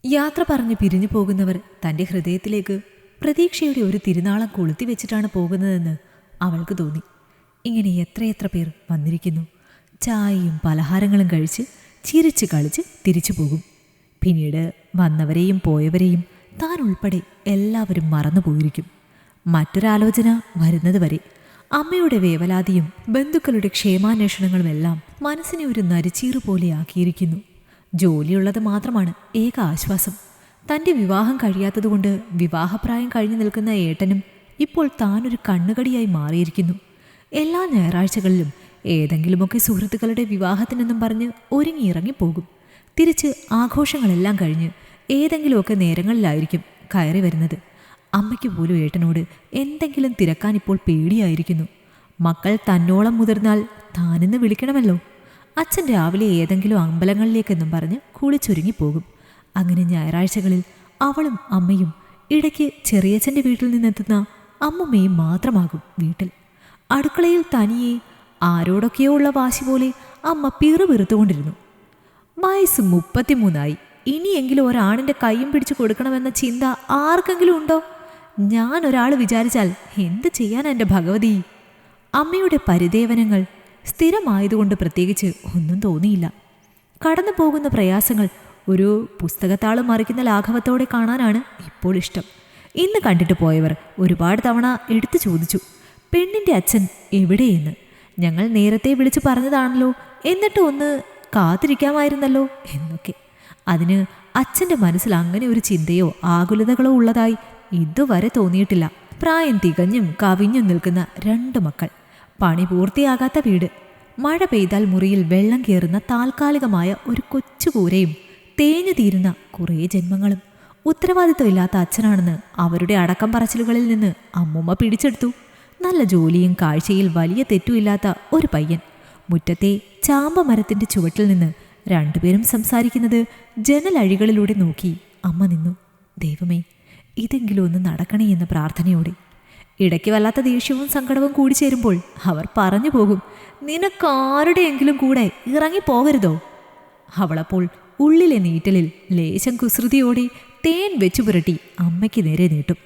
യാത്ര പറഞ്ഞ് പിരിഞ്ഞു പോകുന്നവർ തൻ്റെ ഹൃദയത്തിലേക്ക് പ്രതീക്ഷയുടെ ഒരു തിരുനാളം കൊളുത്തി വെച്ചിട്ടാണ് പോകുന്നതെന്ന് അവൾക്ക് തോന്നി. ഇങ്ങനെ എത്രയെത്ര പേർ വന്നിരിക്കുന്നു. ചായയും പലഹാരങ്ങളും കഴിച്ച് ചിരിച്ച് കളിച്ച് തിരിച്ചു പോകും. പിന്നീട് വന്നവരെയും പോയവരെയും താൻ ഉൾപ്പെടെ എല്ലാവരും മറന്നുപോയിരിക്കും. മറ്റൊരാലോചന വരുന്നത് വരെ അമ്മയുടെ വേവലാതിയും ബന്ധുക്കളുടെ ക്ഷേമാന്വേഷണങ്ങളുമെല്ലാം മനസ്സിനെ ഒരു നരിച്ചീറ് പോലെയാക്കിയിരിക്കുന്നു. ജോലിയുള്ളത് മാത്രമാണ് ഏക ആശ്വാസം. തൻ്റെ വിവാഹം കഴിയാത്തതുകൊണ്ട് വിവാഹപ്രായം കഴിഞ്ഞു നിൽക്കുന്ന ഏട്ടനും ഇപ്പോൾ താനൊരു കണ്ണുകടിയായി മാറിയിരിക്കുന്നു. എല്ലാ ഞായറാഴ്ചകളിലും ഏതെങ്കിലുമൊക്കെ സുഹൃത്തുക്കളുടെ വിവാഹത്തിനെന്നും പറഞ്ഞ് ഒരുങ്ങിയിറങ്ങിപ്പോകും. തിരിച്ച് ആഘോഷങ്ങളെല്ലാം കഴിഞ്ഞ് ഏതെങ്കിലുമൊക്കെ നേരങ്ങളിലായിരിക്കും കയറി വരുന്നത്. അമ്മയ്ക്ക് പോലും ഏട്ടനോട് എന്തെങ്കിലും തിരക്കാൻ ഇപ്പോൾ പേടിയായിരിക്കുന്നു. മക്കൾ തന്നോളം മുതിർന്നാൽ താനെന്ന് വിളിക്കണമല്ലോ. അച്ഛൻ രാവിലെ ഏതെങ്കിലും അമ്പലങ്ങളിലേക്കെന്നും പറഞ്ഞ് കുളിച്ചൊരുങ്ങിപ്പോകും. അങ്ങനെ ഞായറാഴ്ചകളിൽ അവളും അമ്മയും ഇടയ്ക്ക് ചെറിയച്ഛൻ്റെ വീട്ടിൽ നിന്നെത്തുന്ന അമ്മുമ്മയും മാത്രമാകും വീട്ടിൽ. അടുക്കളയിൽ തനിയെ ആരോടൊക്കെയോ ഉള്ള വാശി പോലെ അമ്മ പിറുപിറുത്തുകൊണ്ടിരുന്നു. വയസ്സ് 33 ഇനിയെങ്കിലും ഒരാണിൻ്റെ കൈയും പിടിച്ചു കൊടുക്കണമെന്ന ചിന്ത ആർക്കെങ്കിലും ഉണ്ടോ? ഞാൻ ഒരാൾ വിചാരിച്ചാൽ എന്ത് ചെയ്യാൻ എൻ്റെ ഭഗവതി? അമ്മയുടെ പരിദേവനങ്ങൾ സ്ഥിരമായതുകൊണ്ട് പ്രത്യേകിച്ച് ഒന്നും തോന്നിയില്ല. കടന്നു പോകുന്ന പ്രയാസങ്ങൾ ഒരു പുസ്തകത്താള് മറിക്കുന്ന ലാഘവത്തോടെ കാണാനാണ് ഇപ്പോൾ ഇഷ്ടം. ഇന്ന് കണ്ടിട്ട് പോയവർ ഒരുപാട് തവണ എടുത്തു ചോദിച്ചു, പെണ്ണിൻ്റെ അച്ഛൻ എവിടെയെന്ന്. ഞങ്ങൾ നേരത്തെ വിളിച്ചു പറഞ്ഞതാണല്ലോ, എന്നിട്ട് ഒന്ന് കാത്തിരിക്കാമായിരുന്നല്ലോ എന്നൊക്കെ. അതിന് അച്ഛൻ്റെ മനസ്സിൽ അങ്ങനെ ഒരു ചിന്തയോ ആകുലതകളോ ഉള്ളതായി ഇതുവരെ തോന്നിയിട്ടില്ല. പ്രായം തികഞ്ഞും കവിഞ്ഞും നിൽക്കുന്ന 2 മക്കൾ, പണി പൂർത്തിയാകാത്ത വീട്, മഴ പെയ്താൽ മുറിയിൽ വെള്ളം കയറുന്ന താൽക്കാലികമായ ഒരു കൊച്ചുകൂരയും തേഞ്ഞു തീരുന്ന കുറേ ജന്മങ്ങളും. ഉത്തരവാദിത്വമില്ലാത്ത അച്ഛനാണെന്ന് അവരുടെ അടക്കം പറച്ചിലുകളിൽ നിന്ന് അമ്മൂമ്മ പിടിച്ചെടുത്തു. നല്ല ജോലിയും കാഴ്ചയിൽ വലിയ തെറ്റുമില്ലാത്ത ഒരു പയ്യൻ. മുറ്റത്തെ ചാമ്പ മരത്തിൻ്റെ ചുവട്ടിൽ നിന്ന് 2 പേരും സംസാരിക്കുന്നത് ജനലഴികളിലൂടെ നോക്കി അമ്മ നിന്നു. ദൈവമേ, ഇതെങ്കിലും ഒന്ന് നടക്കണേ എന്ന പ്രാർത്ഥനയോടെ. ഇടയ്ക്ക് വല്ലാത്ത ദേഷ്യവും സങ്കടവും കൂടി ചേരുമ്പോൾ അവർ പറഞ്ഞു പോകും, നിനക്കാരുടെയെങ്കിലും കൂടെ ഇറങ്ങിപ്പോകരുതോ? അവളപ്പോൾ ഉള്ളിലെ നീറ്റലിൽ ലേശം കുസൃതിയോടെ തേൻ വെച്ചു പുരട്ടി അമ്മയ്ക്ക് നേരെ നീട്ടും.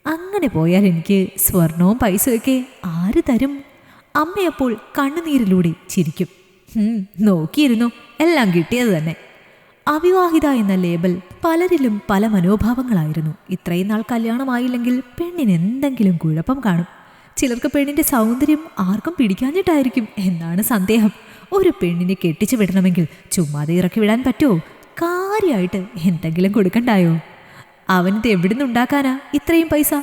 അങ്ങനെ പോയാൽ എനിക്ക് സ്വർണവും പൈസയൊക്കെ ആര് തരും? അമ്മയപ്പോൾ കണ്ണുനീരിലൂടെ ചിരിക്കും. നോക്കിയിരുന്നു, എല്ലാം കിട്ടിയത് തന്നെ. അവിവാഹിത എന്ന ലേബൽ പലരിലും പല മനോഭാവങ്ങളായിരുന്നു. ഇത്രയും നാൾ കല്യാണമായില്ലെങ്കിൽ പെണ്ണിന് എന്തെങ്കിലും കുഴപ്പം കാണും. ചിലർക്ക് പെണ്ണിൻ്റെ സൗന്ദര്യം ആർക്കും പിടിക്കാഞ്ഞിട്ടായിരിക്കും എന്നാണ് സന്ദേഹം. ഒരു പെണ്ണിനെ കെട്ടിച്ചു വിടണമെങ്കിൽ ചുമ്മാതെ ഇറക്കി വിടാൻ പറ്റുമോ? കാര്യമായിട്ട് എന്തെങ്കിലും കൊടുക്കണ്ടായോ? അവനിത് എവിടെ നിന്നുണ്ടാക്കാനാ ഇത്രയും പൈസ?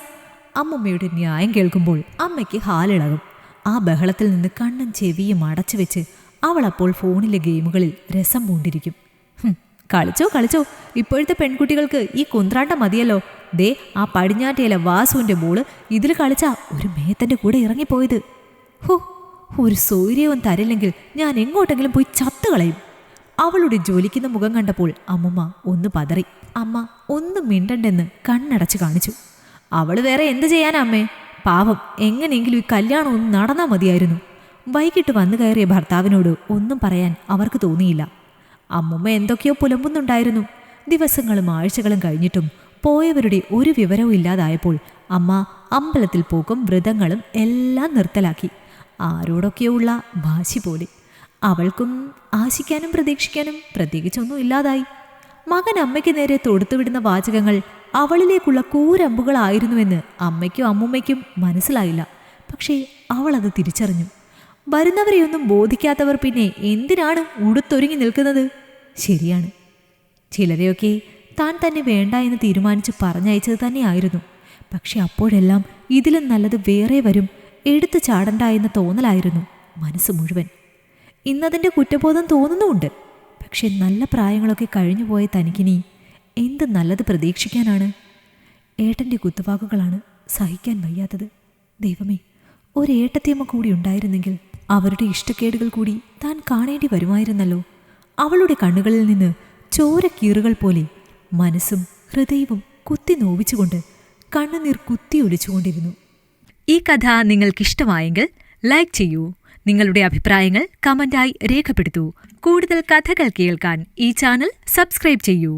അമ്മമ്മയുടെ ന്യായം കേൾക്കുമ്പോൾ അമ്മയ്ക്ക് ഹാലിളകും. ആ ബഹളത്തിൽ നിന്ന് കണ്ണും ചെവിയും അടച്ചു വെച്ച് അവളപ്പോൾ ഫോണിലെ ഗെയിമുകളിൽ രസം പൂണ്ടിരിക്കും. കളിച്ചോ, ഇപ്പോഴത്തെ പെൺകുട്ടികൾക്ക് ഈ കുന്ത്രാട്ടം മതിയല്ലോ. ദേ, ആ പടിഞ്ഞാറ്റയിലെ വാസുവിൻ്റെ മോള് ഇതിൽ കളിച്ചാ ഒരു മേത്തൻ്റെ കൂടെ ഇറങ്ങിപ്പോയത്. ഒരു സൗകര്യവും തരില്ലെങ്കിൽ ഞാൻ എങ്ങോട്ടെങ്കിലും പോയി ചത്തുകളയും. അവളുടെ ജ്വലിക്കുന്ന മുഖം കണ്ടപ്പോൾ അമ്മമ്മ ഒന്ന് പതറി. അമ്മ ഒന്നും മിണ്ടണ്ടെന്ന് കണ്ണടച്ച് കാണിച്ചു. അവൾ വേറെ എന്ത് ചെയ്യാനാ അമ്മേ? പാവം, എങ്ങനെയെങ്കിലും ഈ കല്യാണം ഒന്ന് നടന്നാൽ മതിയായിരുന്നു. വൈകിട്ട് വന്നു കയറിയ ഭർത്താവിനോട് ഒന്നും പറയാൻ അവർക്ക് തോന്നിയില്ല. അമ്മുമ്മ എന്തൊക്കെയോ പുലമ്പുന്നുണ്ടായിരുന്നു. ദിവസങ്ങളും ആഴ്ചകളും കഴിഞ്ഞിട്ടും പോയവരുടെ ഒരു വിവരവും ഇല്ലാതായപ്പോൾ അമ്മ അമ്പലത്തിൽ പോക്കും വ്രതങ്ങളും എല്ലാം നിർത്തലാക്കി. ആരോടൊക്കെയോ ഉള്ള വാശി പോലെ. അവൾക്കും ആശിക്കാനും പ്രതീക്ഷിക്കാനും പ്രത്യേകിച്ചൊന്നും ഇല്ലാതായി. മകൻ അമ്മയ്ക്ക് നേരെ തൊടുത്തുവിടുന്ന വാചകങ്ങൾ അവളിലേക്കുള്ള കൂരമ്പുകളായിരുന്നുവെന്ന് അമ്മയ്ക്കും അമ്മുമ്മയ്ക്കും മനസ്സിലായില്ല. പക്ഷേ അവളത് തിരിച്ചറിഞ്ഞു. വരുന്നവരെയൊന്നും ബോധിക്കാത്തവർ പിന്നെ എന്തിനാണ് ഉടുത്തൊരുങ്ങി നിൽക്കുന്നത്? ശരിയാണ്, ചിലരെയൊക്കെ താൻ തന്നെ വേണ്ട എന്ന് തീരുമാനിച്ച് പറഞ്ഞയച്ചത് തന്നെയായിരുന്നു. പക്ഷെ അപ്പോഴെല്ലാം ഇതിലും നല്ലത് വേറെ വരും, എടുത്തു ചാടണ്ട എന്ന തോന്നലായിരുന്നു മനസ്സ് മുഴുവൻ. ഇന്നതിൻ്റെ കുറ്റബോധം തോന്നുന്നുമുണ്ട്. പക്ഷെ നല്ല പ്രായങ്ങളൊക്കെ കഴിഞ്ഞുപോയ തനിക്കിനി എന്ത് നല്ലത് പ്രതീക്ഷിക്കാനാണ്? ഏട്ടൻ്റെ കുത്തുവാക്കുകളാണ് സഹിക്കാൻ വയ്യാത്തത്. ദൈവമേ, ഒരേട്ടത്തിയമ്മ കൂടി ഉണ്ടായിരുന്നെങ്കിൽ അവരുടെ ഇഷ്ടക്കേടുകൾ കൂടി താൻ കാണേണ്ടി വരുമായിരുന്നല്ലോ. അവളുടെ കണ്ണുകളിൽ നിന്ന് ചോരക്കീറുകൾ പോലെ മനസ്സും ഹൃദയവും കുത്തി നോവിച്ചുകൊണ്ട് കണ്ണുനീർ കുത്തി ഒലിച്ചുകൊണ്ടിരുന്നു. ഈ കഥ നിങ്ങൾക്കിഷ്ടമായെങ്കിൽ ലൈക്ക് ചെയ്യൂ. നിങ്ങളുടെ അഭിപ്രായങ്ങൾ കമന്റായി രേഖപ്പെടുത്തൂ. കൂടുതൽ കഥകൾ കേൾക്കാൻ ഈ ചാനൽ സബ്സ്ക്രൈബ് ചെയ്യൂ.